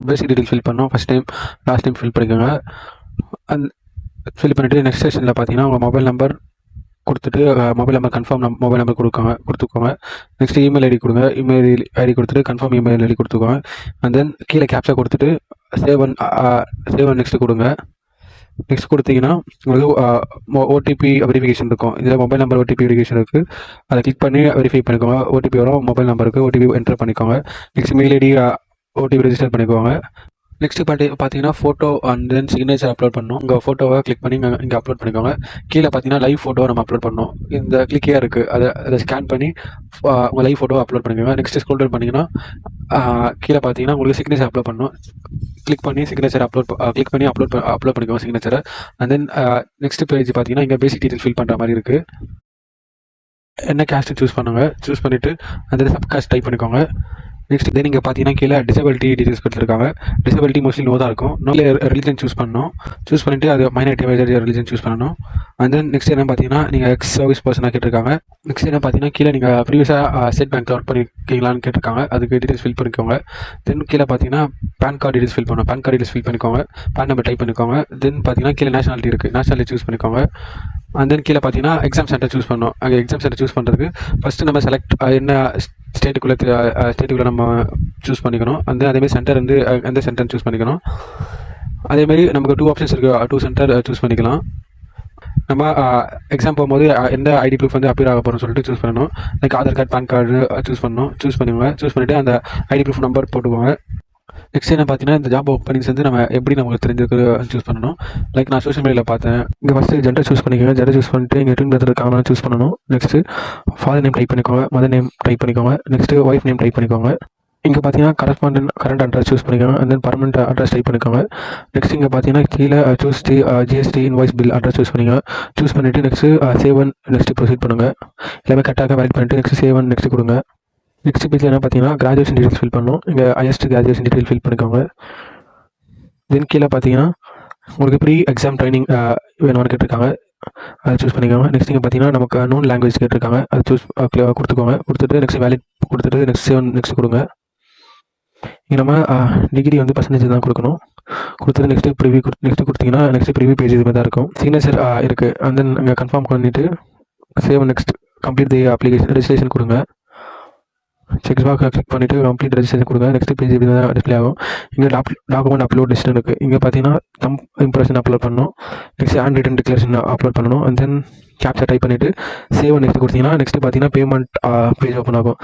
பேசிக் detail fill பண்ணோம். First time last time fill பண்ணிக்கோங்க. அந்த ஃபில் பண்ணிவிட்டு நெக்ஸ்ட் செஷனில் பார்த்தீங்கன்னா உங்கள் மொபைல் நம்பர் கொடுத்துட்டு mobile number confirm mobile number கொடுத்துக்கோங்க. நெக்ஸ்ட் இமெயில் ஐடி கொடுங்க. இமெயில் ஐடி கொடுத்துட்டு கன்ஃபார்ம் இமெயில் ஐடி கொடுத்துக்கோங்க. அண்ட் தென் கீழே கேப்சா கொடுத்துட்டு சேவ் அண்ட் நெக்ஸ்ட் கொடுங்க. நெக்ஸ்ட் கொடுத்தீங்கன்னா உங்களுக்கு ஓடிபி வெரிஃபிகேஷன் இருக்கும். இதில் மொபைல் நம்பர் ஓடிபி வெரிஃபிகேஷன் இருக்குது. அதை கிளிக் பண்ணி வெரிஃபை பண்ணிக்கோங்க. ஓடிபி வரும், மொபைல் நம்பருக்கு ஓடிபி என்டர் பண்ணிக்கோங்க. Next mail ID OTP register பண்ணிக்கோங்க. நெக்ஸ்ட்டு பார்த்தீங்கன்னா photo and then signature upload பண்ணணும். உங்கள் ஃபோட்டோவை கிளிக் பண்ணி இங்கே அப்லோட் பண்ணிக்கோங்க. கீழே பார்த்தீங்கன்னா லைவ் ஃபோட்டோவை நம்ம அப்லோட் பண்ணணும். இந்த கிளிக்கே இருக்குது. அதை ஸ்கேன் பண்ணி உங்கள் லைவ் ஃபோட்டோவை அப்லோட் பண்ணிக்கோங்க. நெக்ஸ்ட்டு ஸ்க்ரோல் டவுன் பண்ணிங்கன்னா கீழே பார்த்தீங்கன்னா உங்களுக்கு சிக்னேச்சர் அப்லோட் பண்ணணும். கிளிக் பண்ணி சிக்னேச்சர் கிளிக் பண்ணி அப்லோட் பண்ணிக்கோங்க சிக்னேச்சரை. அண்ட் தென் நெக்ஸ்ட் பேஜ் பார்த்தீங்கன்னா இங்கே பேசிக் டீட்டெயில் ஃபில் பண்ணுற மாதிரி இருக்குது. என்ன கேஸ்ட்டு சூஸ் பண்ணிவிட்டு அந்த சப் கேஸ்ட் டைப் பண்ணிக்கோங்க. நெக்ஸ்ட் இதே நீங்கள் பார்த்தீங்கன்னா கீழே டிசபிலிட்டி டீட்டெயில்ஸ் கொடுத்துருக்காங்க. டிசபிலிட்டி மோஸ்ட்லி நோ தான் இருக்கும். நோ ரிலிஜன் சூஸ் பண்ணிட்டு அது மைனாரிட்டி ரிலிஜன் சூஸ் பண்ணணும். அண்ட் தென் நெக்ஸ்ட் என்ன பார்த்தீங்கன்னா நீங்கள் எக்ஸ் சர்வீஸ் பர்சனாக கேட்டிருக்காங்க. நெக்ஸ்ட் என்ன பார்த்தீங்கன்னா கீழே நீங்கள் ப்ரீவியஸாக ஸ்டேட் பேங்க் ஒர்க் பண்ணிருக்கீங்களான்னு கேட்டிருக்காங்க. அதுக்கு டீட்டெயில்ஸ் ஃபில் பண்ணிக்கோங்க. தென் கீழே பார்த்தீங்கன்னா பேன் கார்டு டீட்டெயில்ஸ் ஃபில் பண்ணணும். பேன் கார்டு டீட்டெயில்ஸ் ஃபில் பண்ணிக்கோங்க. பேன் நம்பர் டைப் பண்ணிக்கோங்க. தென் பார்த்தீங்கன்னா கீழே நேஷனாலிட்டி இருக்குது. நேஷனாலிட்டி சூஸ் பண்ணிக்கோங்க. அண்ட் தென் கீழே பார்த்தீங்கன்னா எக்ஸாம் சென்டர் சூஸ் பண்ணணும். அங்கே எக்ஸாம் சென்டர் சூஸ் பண்ணுறதுக்கு ஃபஸ்ட்டு நம்ம செலக்ட் என்ன ஸ்டேட்டுக்குள்ளே நம்ம சூஸ் பண்ணிக்கணும். அதேமாதிரி சென்டர் எந்த சென்டர் சூஸ் பண்ணிக்கணும். அதேமாதிரி நமக்கு 2 ஆப்ஷன்ஸ் இருக்குது. 2 சென்டர் சூஸ் பண்ணிக்கலாம். நம்ம எக்ஸாம் போகும்போது எந்த ஐடி ப்ரூஃப் அப்பியர் ஆக போகிறோம்னு சொல்லிட்டு சூஸ் பண்ணணும். Like Aadhaar card, pan card choose பண்ணிக்கோங்க. சூஸ் பண்ணிவிட்டு அந்த ஐடி ப்ரூஃப் நம்பர் போட்டுக்கோங்க. நெக்ஸ்ட் என்ன பார்த்தீங்கன்னா இந்த ஜாப் ஓப்பனிங்ஸ் நம்ம எப்படி நமக்கு தெரிஞ்சுக்கிறது சூஸ் பண்ணணும். லைக் நான் சோஷியல் மீடியாவில் பார்த்தேன். இங்கே ஃபஸ்ட்டு ஜெண்டர் சூஸ் பண்ணிக்கோங்க. ஜெண்டர் சூஸ் பண்ணிட்டு இங்கே ட்வின் பிரதர் இருக்காங்க சூஸ் பண்ணணும். நெக்ஸ்ட்டு ஃபாதர் நேம் டைப் பண்ணிக்கோங்க. மதர் நேம் டைப் பண்ணிக்கோங்க. நெக்ஸ்ட்டு ஒய்ஃப் நேம் டைப் பண்ணிக்கோங்க. இங்கே பார்த்தீங்கன்னா கரண்ட் அட்ரஸ் சூஸ் பண்ணிக்கோங்க. And then permanent address type பண்ணிக்கோங்க. நெக்ஸ்ட் இங்கே பார்த்தீங்கன்னா கீழே GST invoice bill address choose பண்ணிவிட்டு next save and next proceed பண்ணுங்கள். எல்லாமே கரெக்டாக வேலிட் பண்ணிவிட்டு நெக்ஸ்ட் சேவ் அண்ட் நெக்ஸ்ட் கொடுங்க. நெக்ஸ்ட் பேஜில் என்ன பார்த்தீங்கன்னா கிராஜுவேஷன் டீட்டெயில்ஸ் ஃபில் பண்ணணும். இங்கே ஹையஸ்ட் கிராஜுவேஷன் டீட்டெயில் ஃபில் பண்ணிக்கோங்க. தென் கீழே பார்த்தீங்கன்னா உங்களுக்கு ப்ரீ எக்ஸாம் ட்ரைனிங் வேணும்னு கேட்டிருக்காங்க. அதை சூஸ் பண்ணிக்கோங்க. நெக்ஸ்ட் இங்கே பார்த்தீங்கன்னா நமக்கு நோன் லாங்குவேஜ் கேட்டிருக்காங்க. அதை சூஸ் கொடுத்துக்கோங்க. கொடுத்துட்டு நெக்ஸ்ட் வேலிட் கொடுத்துட்டு நெக்ஸ்ட் சேவ் நெக்ஸ்ட் கொடுங்க. இங்கே நம்ம டிகிரி பர்சன்டேஜ் தான் கொடுக்கணும். கொடுத்துட்டு நெக்ஸ்ட்டு கொடுத்தீங்கன்னா நெக்ஸ்ட் ப்ரிவியூ பேஜ் இது மாதிரி தான் இருக்கும். சிக்னேச்சர் இருக்குது. அண்ட் தென் இங்கே கன்ஃபார்ம் பண்ணிவிட்டு save next complete the application registration கொடுங்க. செக் பாக்ஸ் கிளிக் பண்ணிவிட்டு கம்ப்ளீட் ரெஜிஸ்ட்ரேஷன் கொடுங்க. நெக்ஸ்ட் பேஜ் இப்படி தான் டிஸ்பிளே ஆகும். இங்கே டாக்குமெண்ட் அப்லோட் லிஸ்ட் இருக்குது. இங்கே பார்த்தீங்கன்னா தம் இம்ப்ரெஷன் அப்லோட் பண்ணணும். Next hand return declaration upload பண்ணணும். அண்ட் தென் கேப்சா டைப் பண்ணிவிட்டு சேவ் நெக்ஸ்ட் கொடுத்தீங்கன்னா நெக்ஸ்ட் பார்த்தீங்கன்னா பேமெண்ட் பேஜ் ஓப்பன் ஆகும்.